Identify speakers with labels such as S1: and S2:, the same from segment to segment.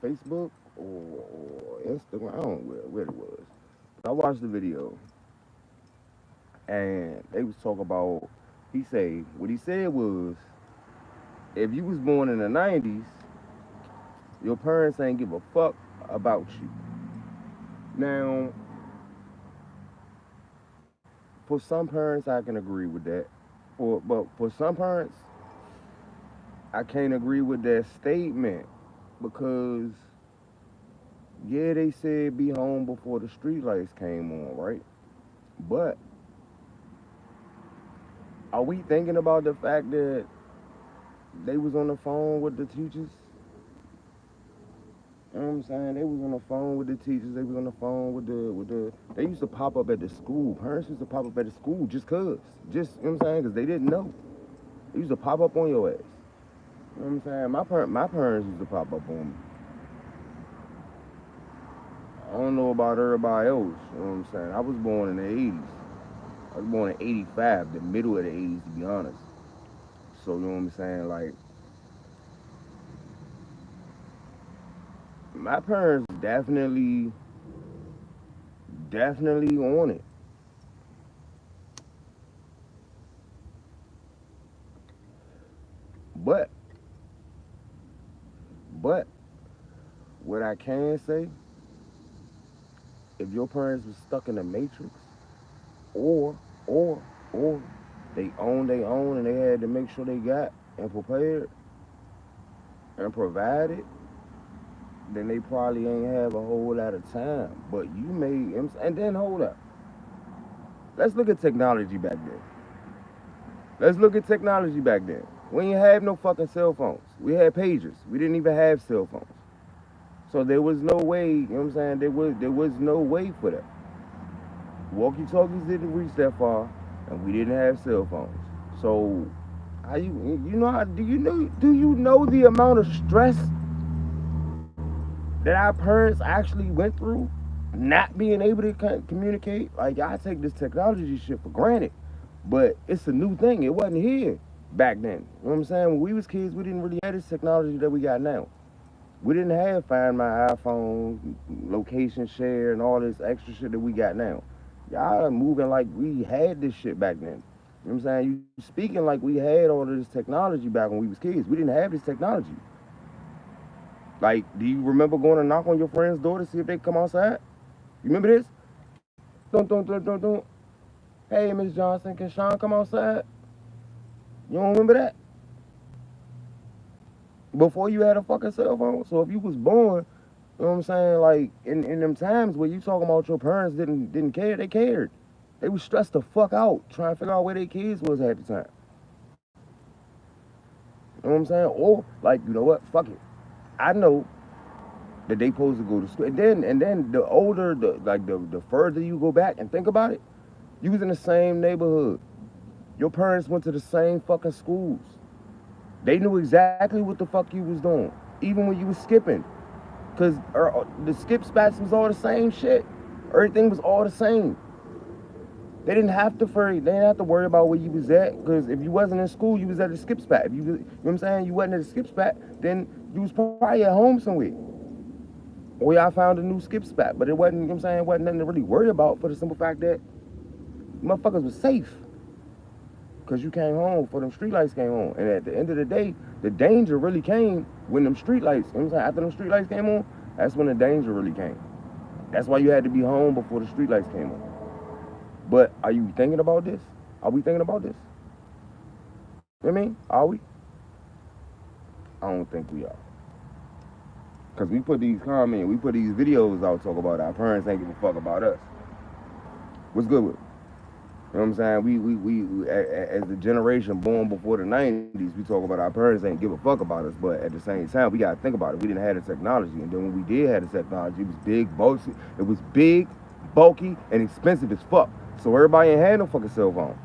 S1: Facebook or Instagram. I don't know where it was. I watched the video and they was talking about. What he said was, if you was born in the '90s, your parents ain't give a fuck about you. Now, for some parents, I can agree with that. But for some parents, I can't agree with that statement because yeah, they said be home before the streetlights came on, right? But are we thinking about the fact that they was on the phone with the teachers? You know what I'm saying? They was on the phone with the teachers. They was on the phone with the. They used to pop up at the school. Parents used to pop up at the school just cause, just you know what I'm saying? Cause they didn't know. They used to pop up on your ass. You know what I'm saying? My parents used to pop up on me. I don't know about everybody else. You know what I'm saying? I was born in the '80s. I was born in '85, the middle of the '80s, to be honest. So you know what I'm saying? Like my parents definitely on it. But but what I can say, if your parents was stuck in the matrix, or or they own they own and they had to make sure they got and prepared and provided, then they probably ain't have a whole lot of time. But you may, and then hold up. Let's look at technology back then. Let's look at technology back then. We didn't have no fucking cell phones. We had pagers. We didn't even have cell phones. So there was no way, you know what I'm saying? There was no way for that. Walkie talkies didn't reach that far, and we didn't have cell phones. So how you know how do you know the amount of stress that our parents actually went through not being able to communicate? Like I take this technology shit for granted, but it's a new thing. It wasn't here back then. You know what I'm saying? When we was kids, we didn't really have this technology that we got now. We didn't have Find My iPhone, location share, and all this extra shit that we got now. Y'all are moving like we had this shit back then. You know what I'm saying? You speaking like we had all of this technology back when we was kids. We didn't have this technology. Like, do you remember going to knock on your friend's door to see if they come outside? You remember this? Don't. Hey, Miss Johnson, can Sean come outside? You don't remember that? Before you had a fucking cell phone. So if you was born, you know what I'm saying, like in them times where you talking about your parents didn't care, they cared. They was stressed the fuck out trying to figure out where their kids was at the time. You know what I'm saying? Or like, you know what? Fuck it. I know that they supposed to go to school. And then the older the further you go back and think about it, you was in the same neighborhood. Your parents went to the same fucking schools. They knew exactly what the fuck you was doing, even when you was skipping. Cause the skip spots was all the same shit. Everything was all the same. They didn't have to worry. They didn't have to worry about where you was at. Cause if you wasn't in school, you was at the skip spot. If you know what I'm saying, you wasn't at the skip spot, then you was probably at home somewhere. Or y'all found a new skip spot. But it wasn't, you know what I'm saying, it wasn't nothing to really worry about for the simple fact that motherfuckers was safe. Cause you came home before them streetlights came on. And at the end of the day, the danger really came when them streetlights, you know what I'm saying, after them streetlights came on, that's when the danger really came. That's why you had to be home before the streetlights came on. But are you thinking about this? Are we thinking about this? You know what I mean? Are we? I don't think we are. Cause we put these comments, we put these videos out talk about our parents ain't give a fuck about us. What's good with it? You know what I'm saying? We as the generation born before the '90s, we talk about our parents ain't give a fuck about us, but at the same time, we gotta think about it. We didn't have the technology, and then when we did have the technology, it was big, bulky, and expensive as fuck. So everybody ain't had no fucking cell phone.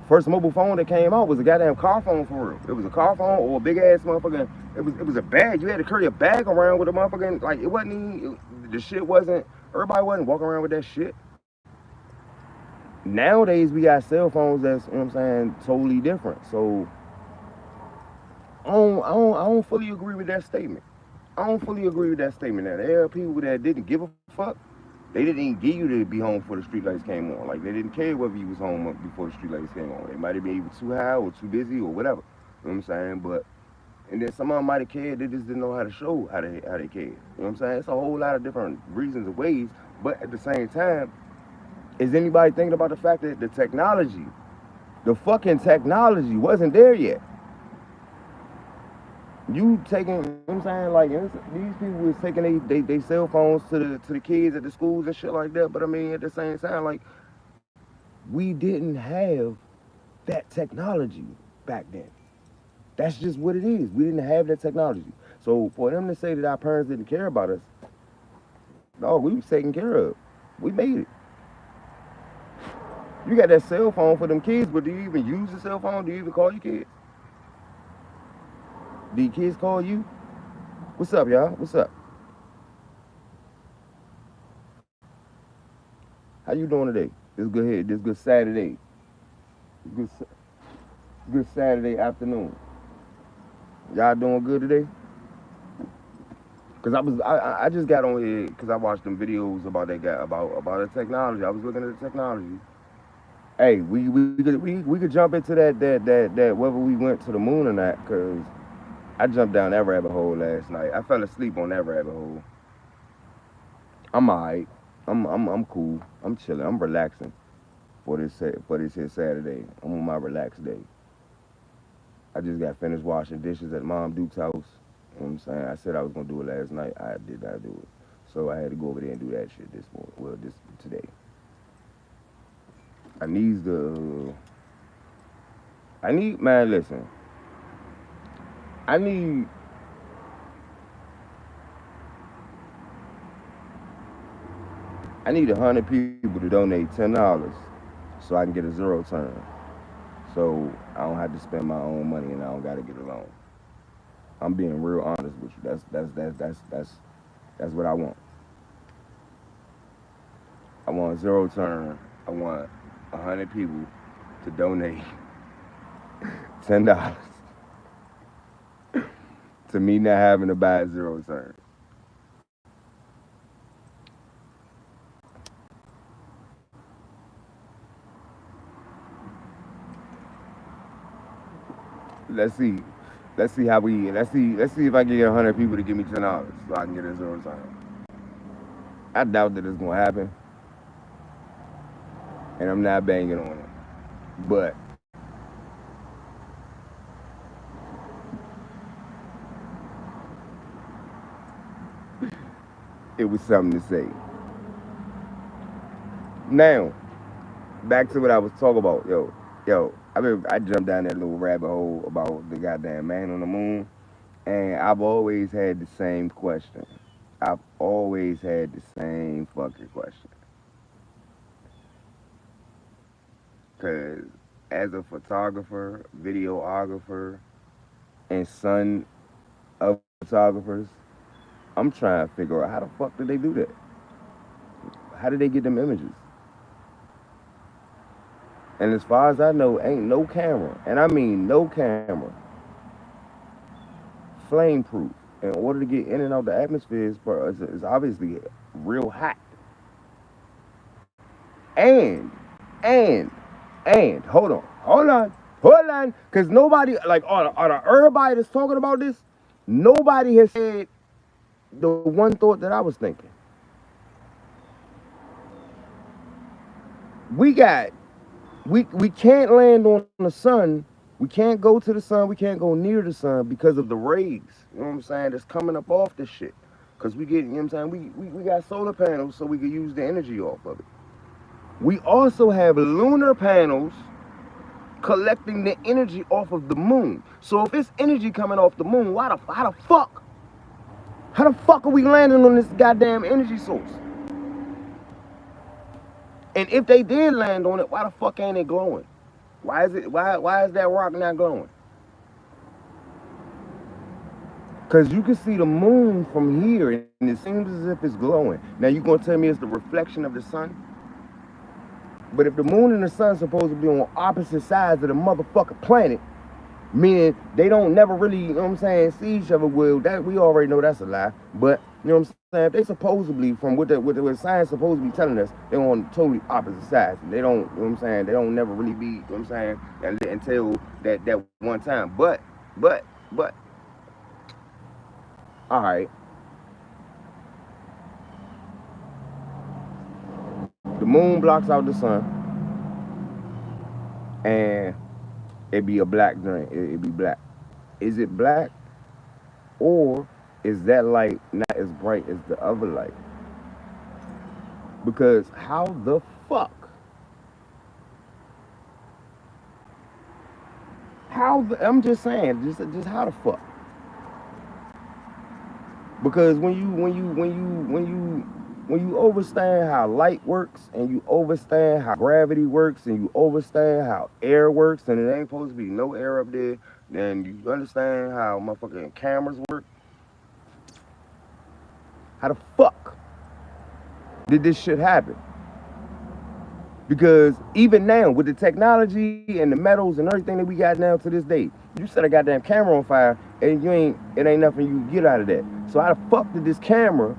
S1: First mobile phone that came out was a goddamn car phone for real. It was a car phone or a big ass motherfucking. It was a bag. You had to carry a bag around with a motherfucking, like it wasn't even, the shit wasn't. Everybody wasn't walking around with that shit. Nowadays we got cell phones that's, you know what I'm saying, totally different. So I don't fully agree with that statement. I don't fully agree with that statement. That there are people that didn't give a fuck. They didn't even give you to be home before the streetlights came on. Like, they didn't care whether you was home before the streetlights came on. They might have been either too high or too busy or whatever. You know what I'm saying? But, and then some of them might have cared. They just didn't know how to show how they cared. You know what I'm saying? It's a whole lot of different reasons and ways. But at the same time, is anybody thinking about the fact that the technology, the fucking technology wasn't there yet? You taking, you know what I'm saying, like, these people was taking they cell phones to the kids at the schools and shit like that. But I mean, at the same time, like, we didn't have that technology back then. That's just what it is. We didn't have that technology. So for them to say that our parents didn't care about us, no, we was taken care of. We made it. You got that cell phone for them kids, but do you even use the cell phone? Do you even call your kids? Do your kids call you? What's up, y'all? What's up? How you doing today? This good Saturday. Good Saturday afternoon. Y'all doing good today? Cause I just got on here because I watched them videos about that guy about the technology. I was looking at the technology. Hey, we could jump into that whether we went to the moon or not, cause I jumped down that rabbit hole last night. I fell asleep on that rabbit hole. I'm alright. I'm cool. I'm chilling. I'm relaxing for this here Saturday. I'm on my relaxed day. I just got finished washing dishes at Mom Duke's house. You know what I'm saying? I said I was gonna do it last night. I did not do it. So I had to go over there and do that shit this morning. Well, today. Man, listen. I need 100 people to donate $10 so I can get a zero turn. So I don't have to spend my own money and I don't gotta get a loan. I'm being real honest with you. That's what I want. I want a zero turn. I want 100 people to donate $10 to me not having to buy a zero turn. Let's see if I can get 100 people to give me $10 so I can get a zero turn. I doubt that it's gonna happen, and I'm not banging on it, but it was something to say. Now, back to what I was talking about, yo. I jumped down that little rabbit hole about the goddamn man on the moon, and I've always had the same question. I've always had the same fucking question. Cause as a photographer, videographer, and son of photographers, I'm trying to figure out how the fuck did they do that? How did they get them images? And as far as I know, ain't no camera, and I mean no camera, flame proof. In order to get in and out the atmosphere is obviously real hot. And, hold on. Cause nobody, like, out of everybody that's talking about this, nobody has said the one thought that I was thinking. We can't land on the sun. We can't go to the sun. We can't go near the sun because of the rays. You know what I'm saying? That's coming up off this shit. Because we get, you know what I'm saying? We got solar panels so we can use the energy off of it. We also have lunar panels collecting the energy off of the moon. So if it's energy coming off the moon, how the fuck are we landing on this goddamn energy source? And if they did land on it, why the fuck ain't it glowing? Why is that rock not glowing? Cause you can see the moon from here and it seems as if it's glowing. Now you gonna tell me it's the reflection of the sun? But if the moon and the sun supposed to be on opposite sides of the motherfucking planet, Meaning they don't never really, you know what I'm saying, see each other. Well, that we already know that's a lie. But you know what I'm saying, if they supposedly, from what science supposed to be telling us, they're on totally opposite sides. They don't, you know what I'm saying, they don't never really be, you know what I'm saying, until that one time. But all right, the moon blocks out the sun, and it be a black drink. It be black. Is it black, or is that light not as bright as the other light? Because how the fuck? I'm just saying, just how the fuck? Because when you understand how light works, and you understand how gravity works, and you understand how air works, and it ain't supposed to be no air up there, then you understand how motherfucking cameras work. How the fuck did this shit happen? Because even now, with the technology and the metals and everything that we got now to this day, you set a goddamn camera on fire and it ain't nothing you get out of that. So how the fuck did this camera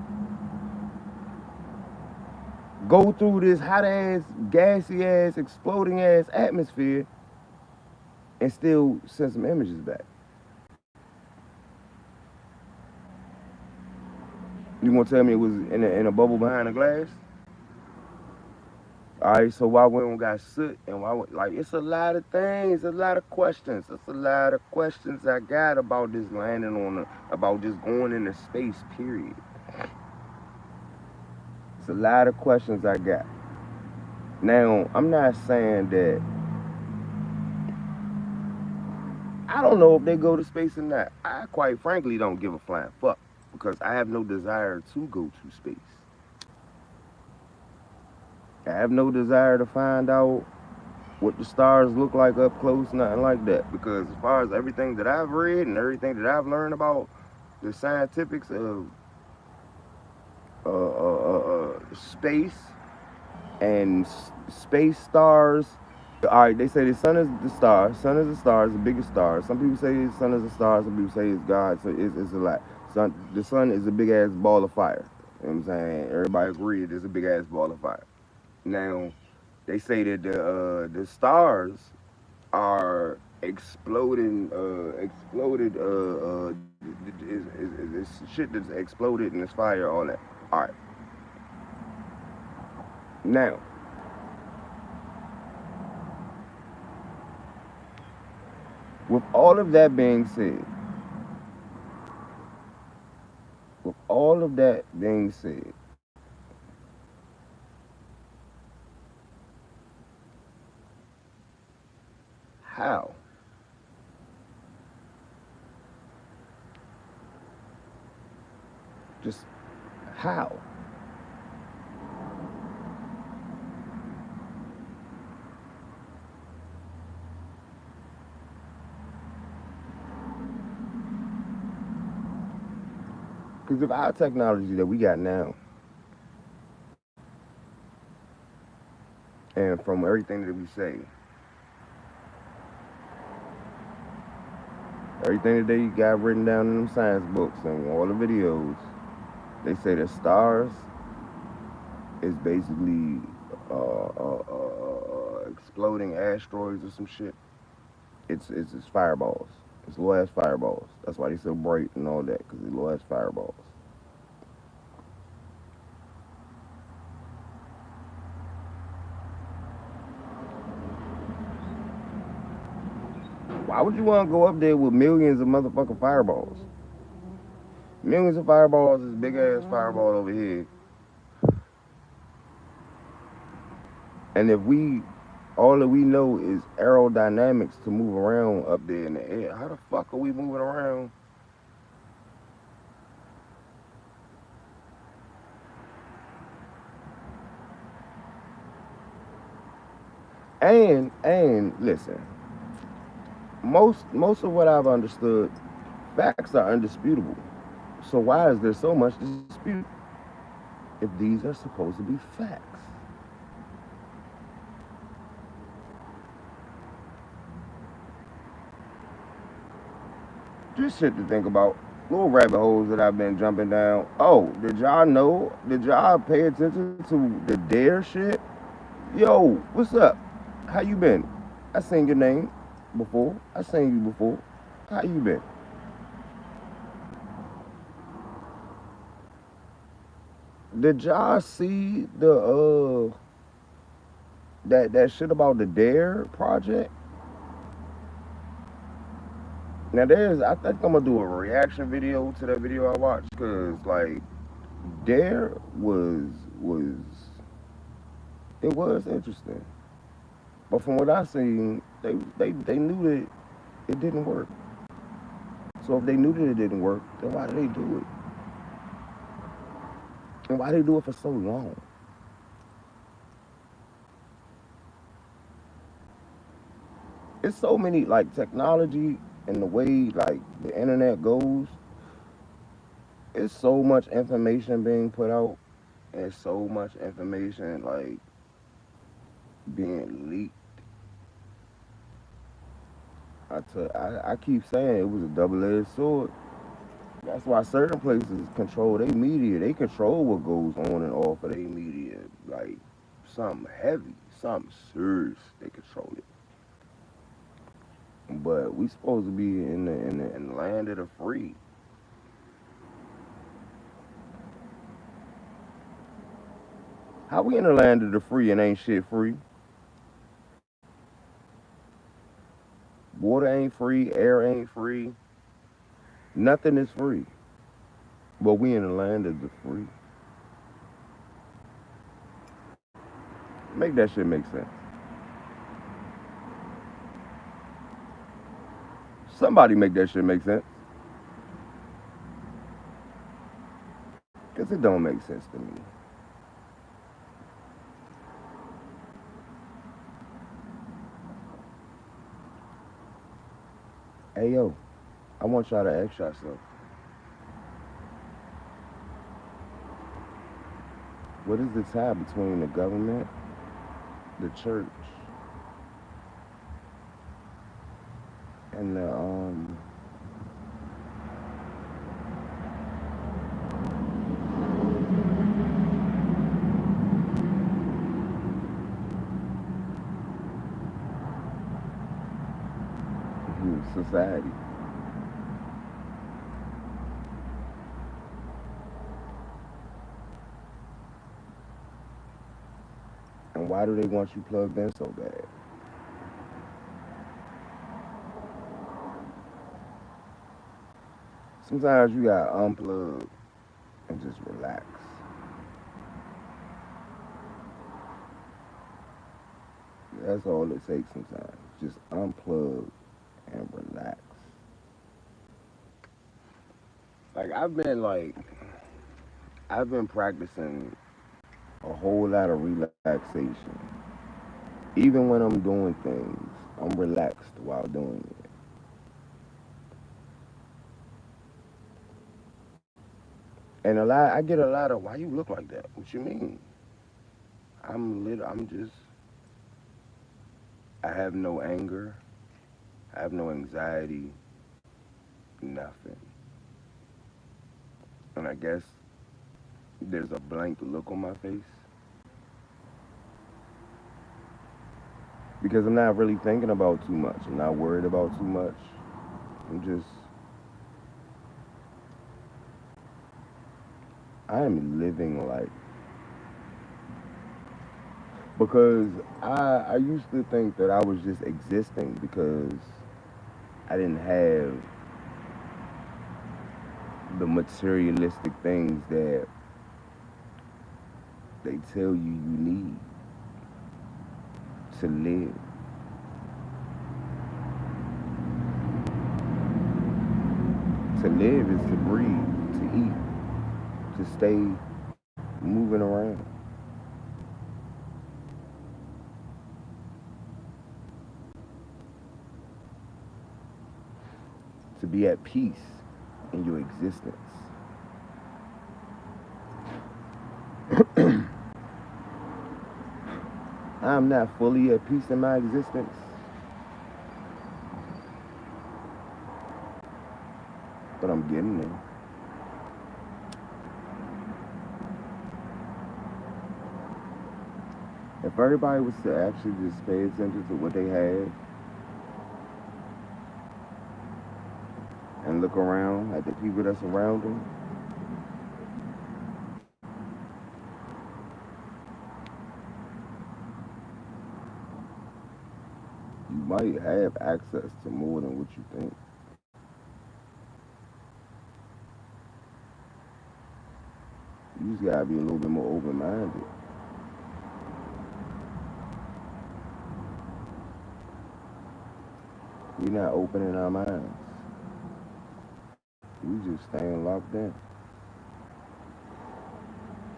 S1: go through this hot ass, gassy ass, exploding ass atmosphere and still send some images back? You gonna tell me it was in a bubble behind the glass? All right, so why we don't got soot, and like, it's a lot of things, a lot of questions. It's a lot of questions I got about this landing about just going into space, period. It's a lot of questions I got. Now, I'm not saying that I don't know if they go to space or not. I quite frankly don't give a flying fuck because I have no desire to go to space. I have no desire to find out what the stars look like up close, nothing like that. Because as far as everything that I've read and everything that I've learned about the scientifics of space and space stars. All right, they say the sun is the star. Sun is the star, is the biggest star. Some people say the sun is the star. Some people say it's God. So it's a lot. The sun is a big ass ball of fire. You know what I'm saying? Everybody agrees it's a big ass ball of fire. Now, they say that the stars are exploding, is shit that's exploded and it's fire, all that. All right. Now, with all of that being said, with all of that being said, how? Just how? Because of our technology that we got now, and from everything that we say, everything that they got written down in them science books and all the videos, they say that stars is basically exploding asteroids or some shit. It's fireballs. It's little ass fireballs. That's why they so bright and all that, because they little ass fireballs. Why would you want to go up there with millions of motherfucking fireballs? Millions of fireballs is big ass fireball over here. And if all that we know is aerodynamics to move around up there in the air, how the fuck are we moving around? And listen, most of what I've understood, facts are undisputable. So why is there so much dispute if these are supposed to be facts? This shit to think about. Little rabbit holes that I've been jumping down. Oh, did y'all know? Did y'all pay attention to the Dare shit? Yo, what's up? How you been? I seen your name before. I seen you before. How you been? Did y'all see the that shit about the Dare project? Now I think I'm gonna do a reaction video to that video I watched, cause like Dare was it was interesting, but from what I seen, they knew that it didn't work. So if they knew that it didn't work, then why did they do it? And why did they do it for so long? It's so many like technology and the way like the internet goes. It's so much information being put out, and so much information like being leaked. I keep saying it was a double-edged sword. That's why certain places control their media. They control what goes on and off of their media. Like something heavy, something serious. They control it. But we supposed to be in the land of the free. How we in the land of the free and ain't shit free? Water ain't free, air ain't free, nothing is free. But we in the land of the free. Make that shit make sense. Somebody make that shit make sense. Cause it don't make sense to me. Hey yo, I want y'all to ask yourself, what is the tie between the government, the church, and the society? And why do they want you plugged in so bad? Sometimes you gotta unplug and just relax. That's all it takes sometimes. Just unplug and relax. I've been practicing a whole lot of relaxation. Even when I'm doing things, I'm relaxed while doing it. And I get a lot of, why you look like that? What you mean? I'm just, I have no anger, I have no anxiety, nothing. And I guess there's a blank look on my face because I'm not really thinking about too much. I'm not worried about too much. I'm just, I am living life. Because I used to think that I was just existing because I didn't have the materialistic things that they tell you need to live. To live is to breathe, to eat, to stay moving around. To be at peace in your existence. I'm not fully at peace in my existence. getting there. If everybody was to actually just pay attention to what they have and look around at the people that's around them, you might have access to more than what you think. You just gotta be a little bit more open-minded. We're not opening our minds. We just staying locked in.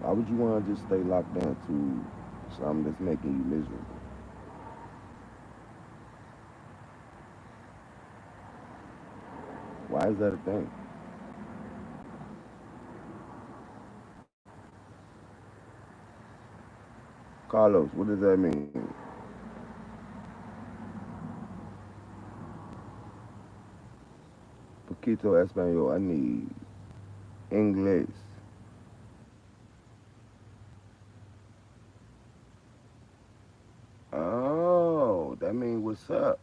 S1: Why would you want to just stay locked into something that's making you miserable? Why is that a thing? Carlos, what does that mean? Poquito Espanol, I need English. Oh, that means what's up?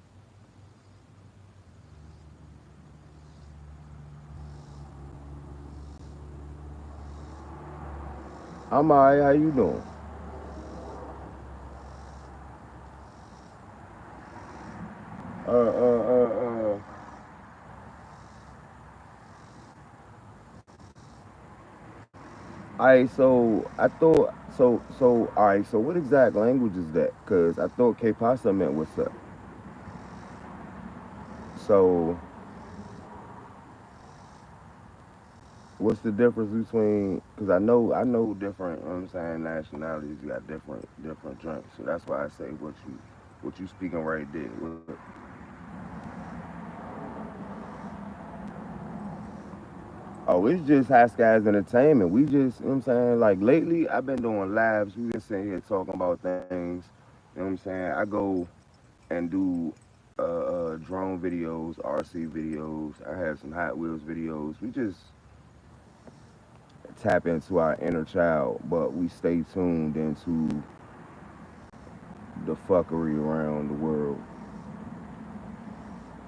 S1: I'm alright, how you doing? Uh, uh, uh, uh. Alright, so I thought, alright, so what exact language is that? Because I thought que pasa meant what's up. So, what's the difference between, because I know different, you know what I'm saying, nationalities, you got different drinks. So that's why I say what you speaking right there. Oh, it's just Hygh Skyz Entertainment. We just, you know what I'm saying? Like lately, I've been doing lives. We been sitting here talking about things. You know what I'm saying? I go and do drone videos, RC videos. I have some Hot Wheels videos. We just tap into our inner child, but we stay tuned into the fuckery around the world.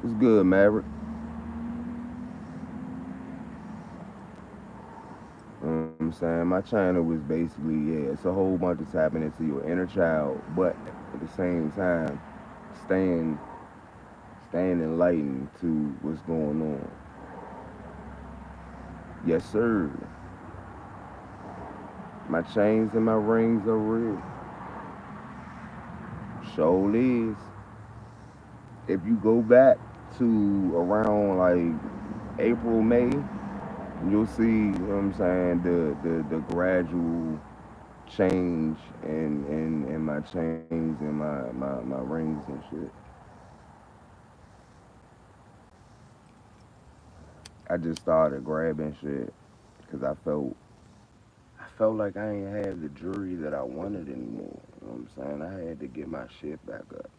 S1: It's good, Maverick. You know what I'm saying? My channel was basically, yeah, it's a whole bunch of tapping into your inner child, but at the same time, staying staying enlightened to what's going on. Yes, sir. My chains and my rings are real. Show is. If you go back to around like April, May, you'll see, you know what I'm saying, the gradual change in my chains and my rings and shit. I just started grabbing shit because I felt like I ain't had the jewelry that I wanted anymore. You know what I'm saying? I had to get my shit back up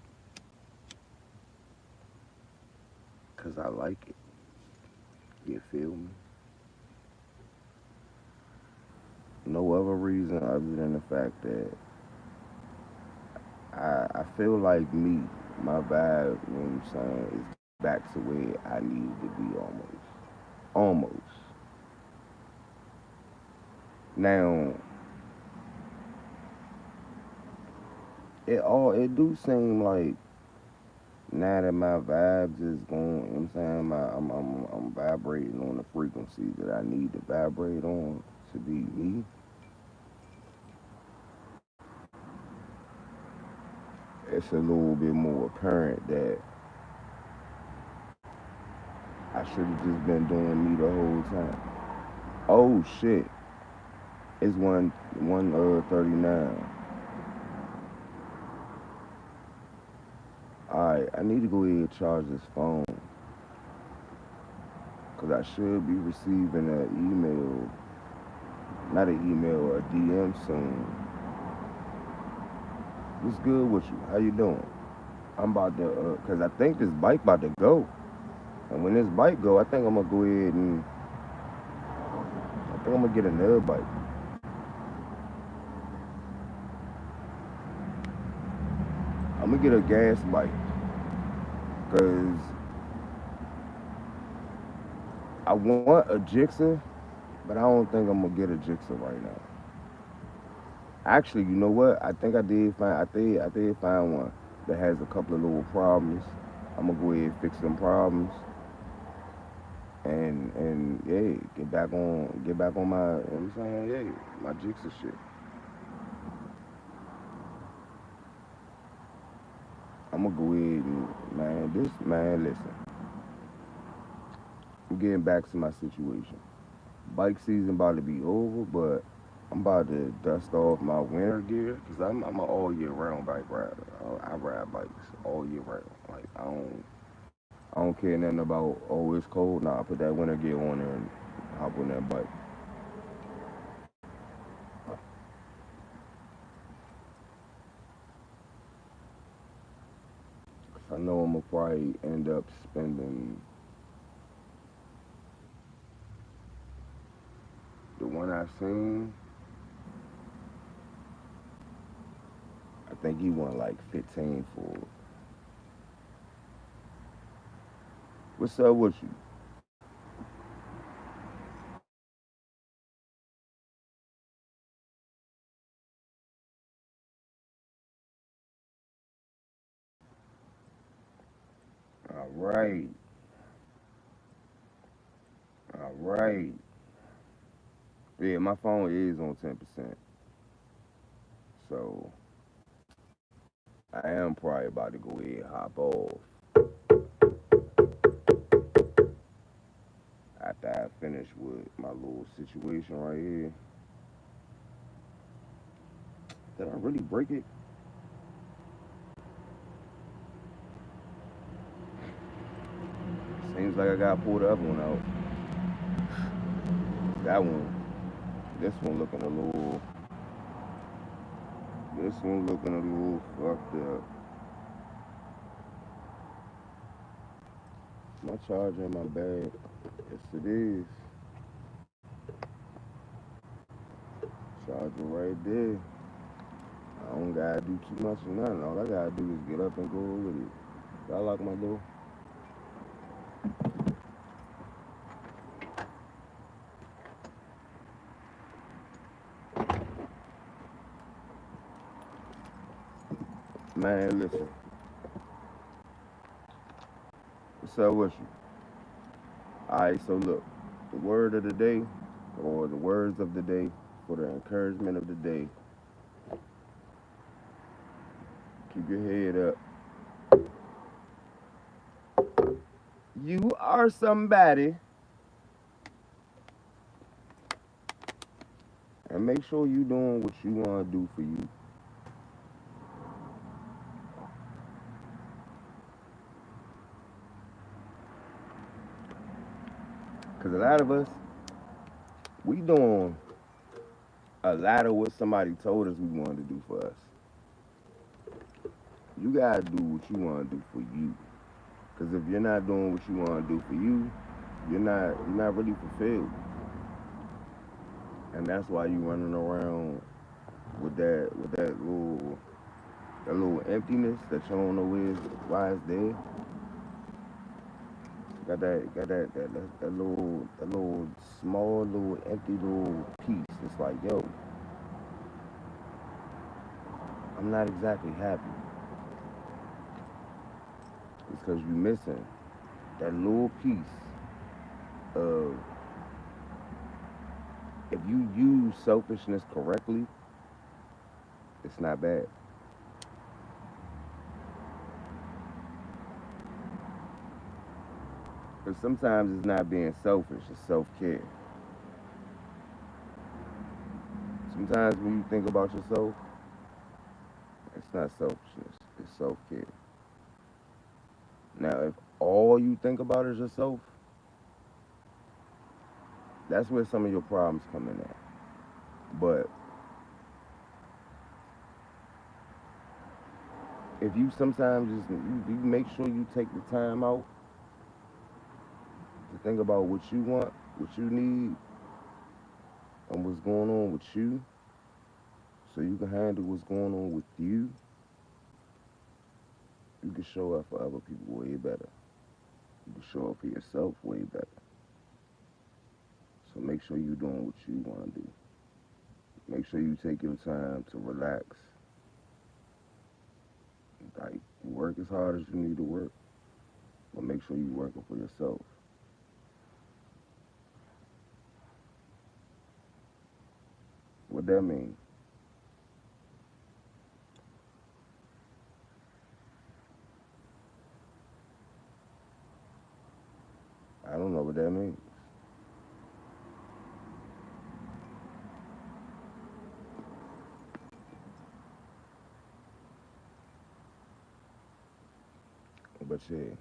S1: because I like it. You feel me? No other reason other than the fact that I feel like me, my vibe, you know what I'm saying, is back to where I needed to be almost. Almost. Now, it do seem like now that my vibes is going, you know what I'm saying, I'm vibrating on the frequency that I need to vibrate on to be me. It's a little bit more apparent that I should have just been doing me the whole time. Oh shit. It's 39. Alright, I need to go ahead and charge this phone. Cause I should be receiving an email, not an email, a DM soon. What's good with you? How you doing? I'm about to, cause I think this bike about to go. And when this bike go, I think I'm gonna go ahead and I think I'm gonna get another bike. I'm gonna get a gas bike. Cause I want a Jixer, but I don't think I'm gonna get a Jixer right now. Actually, you know what? I think I did find. I did find one that has a couple of little problems. I'm gonna go ahead and fix them problems, and yeah, get back on my. You know what I'm saying, yeah, my Jixer shit. I'm gonna go ahead and listen. I'm getting back to my situation. Bike season about to be over, but I'm about to dust off my winter gear because I'm an all year round bike rider. I ride bikes all year round. Like I don't care nothing about oh it's cold. Nah, I put that winter gear on there and hop on that bike. 'Cause I know I'm gonna probably end up spending the one I seen. I think he won like 15 for it. What's up with you? All right, all right. Yeah, my phone is on 10%, so I am probably about to go ahead and hop off after I finish with my little situation right here. Did I really break it? Seems like I gotta pull the other one out. That one, this one looking a little, this one looking a little fucked up. My charger in my bag. Yes, it is. Charger right there. I don't gotta do too much or nothing. All I gotta do is get up and go with it. I lock my door. Man, listen. What's up with you? Alright, so look. The word of the day, or the words of the day, for the encouragement of the day. Keep your head up. You are somebody, and make sure you doing what you want to do for you. Because a lot of us, we doing a lot of what somebody told us we wanted to do for us. You gotta do what you want to do for you. Because if you're not doing what you want to do for you, you're not really fulfilled. And that's why you running around with that little emptiness that you don't know why it's there. That little small little empty little piece. It's like, yo, I'm not exactly happy. It's because you're missing that little piece of, if you use selfishness correctly, it's not bad. But sometimes it's not being selfish, it's self care. Sometimes when you think about yourself, it's not selfishness, it's self care. Now, if all you think about is yourself, that's where some of your problems come in at. But if you sometimes you make sure you take the time out to think about what you want, what you need, and what's going on with you, so you can handle what's going on with you can show up for other people way better. You can show up for yourself way better. So make sure you're doing what you want to do. Make sure you take your time to relax. Like, work as hard as you need to work, but make sure you're working for yourself. What that mean? I don't know what that means. But yeah,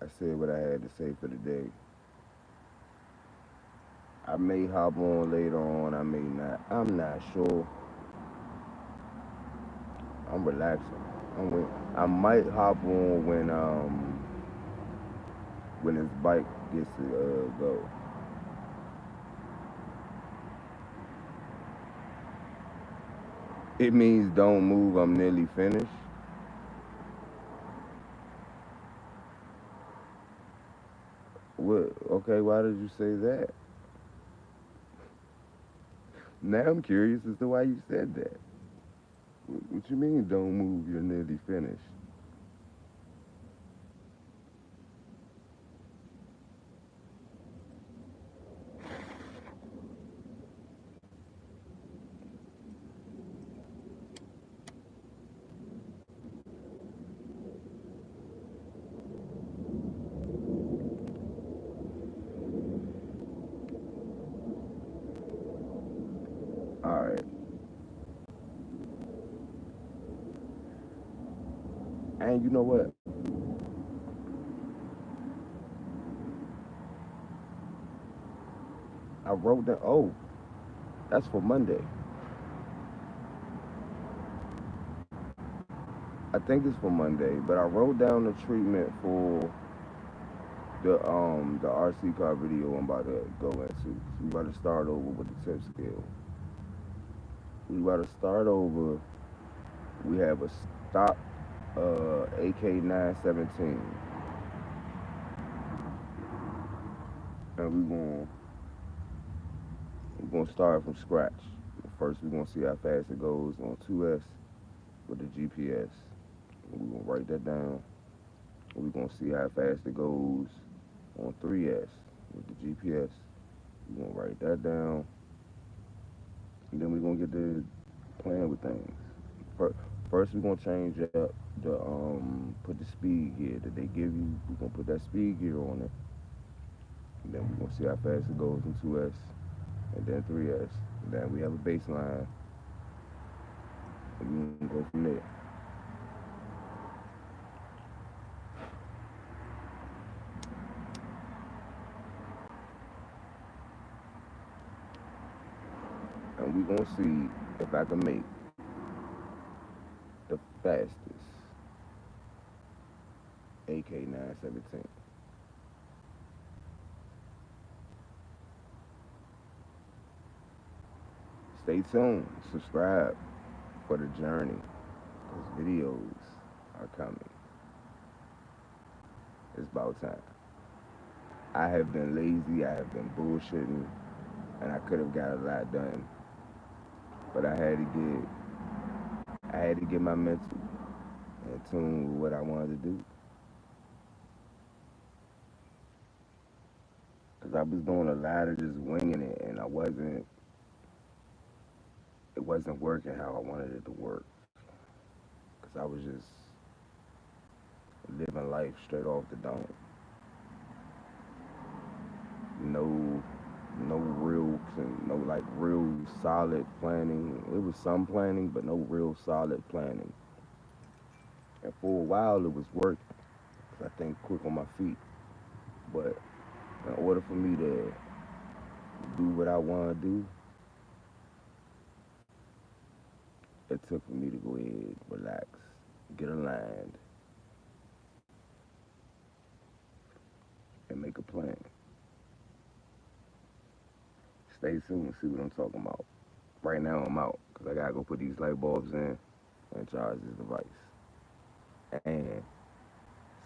S1: I said what I had to say for the day. I may hop on later on, I may not. I'm not sure. I'm relaxing. I might hop on when his bike gets to go. It means don't move. I'm nearly finished. What? Okay, why did you say that? Now I'm curious as to why you said that. What you mean don't move? You're nearly finished. All right. And you know what? I wrote that. Oh, that's for Monday. I think it's for Monday, but I wrote down the treatment for the RC car video I'm about to go into. We about to start over with the tip scale. We about to start over. We have a stock AK 917, and we're gonna start from scratch. First, we're gonna see how fast it goes on 2S with the GPS. We're gonna write that down. We're gonna see how fast it goes on 3S with the GPS. We're gonna write that down, and then we're gonna get to playing with things. First, first we're gonna change up put the speed gear that they give you. We're gonna put that speed gear on it, and then we're gonna see how fast it goes in 2S and then 3S. And then we have a baseline, and we can go from there. And we're gonna see if I can make the fastest AK 917. Stay tuned. Subscribe for the journey. Those videos are coming. It's about time. I have been lazy. I have been bullshitting, and I could have got a lot done, but I had to get my mental in tune with what I wanted to do. Cause I was doing a lot of just winging it, and it wasn't working how I wanted it to work. Cause I was just living life straight off the dome. No, no real, no like real solid planning. It was some planning, but no real solid planning. And for a while, it was working. 'Cause I think quick on my feet. But in order for me to do what I want to do, it took for me to go ahead, relax, get aligned, and make a plan. stay tuned, see what I'm talking about. Right now I'm out because I gotta go put these light bulbs in and charge this device. And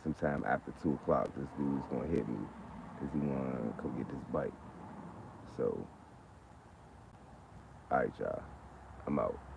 S1: sometime after 2 o'clock, this dude's gonna hit me because he wanna come get this bike. So, alright, y'all, I'm out.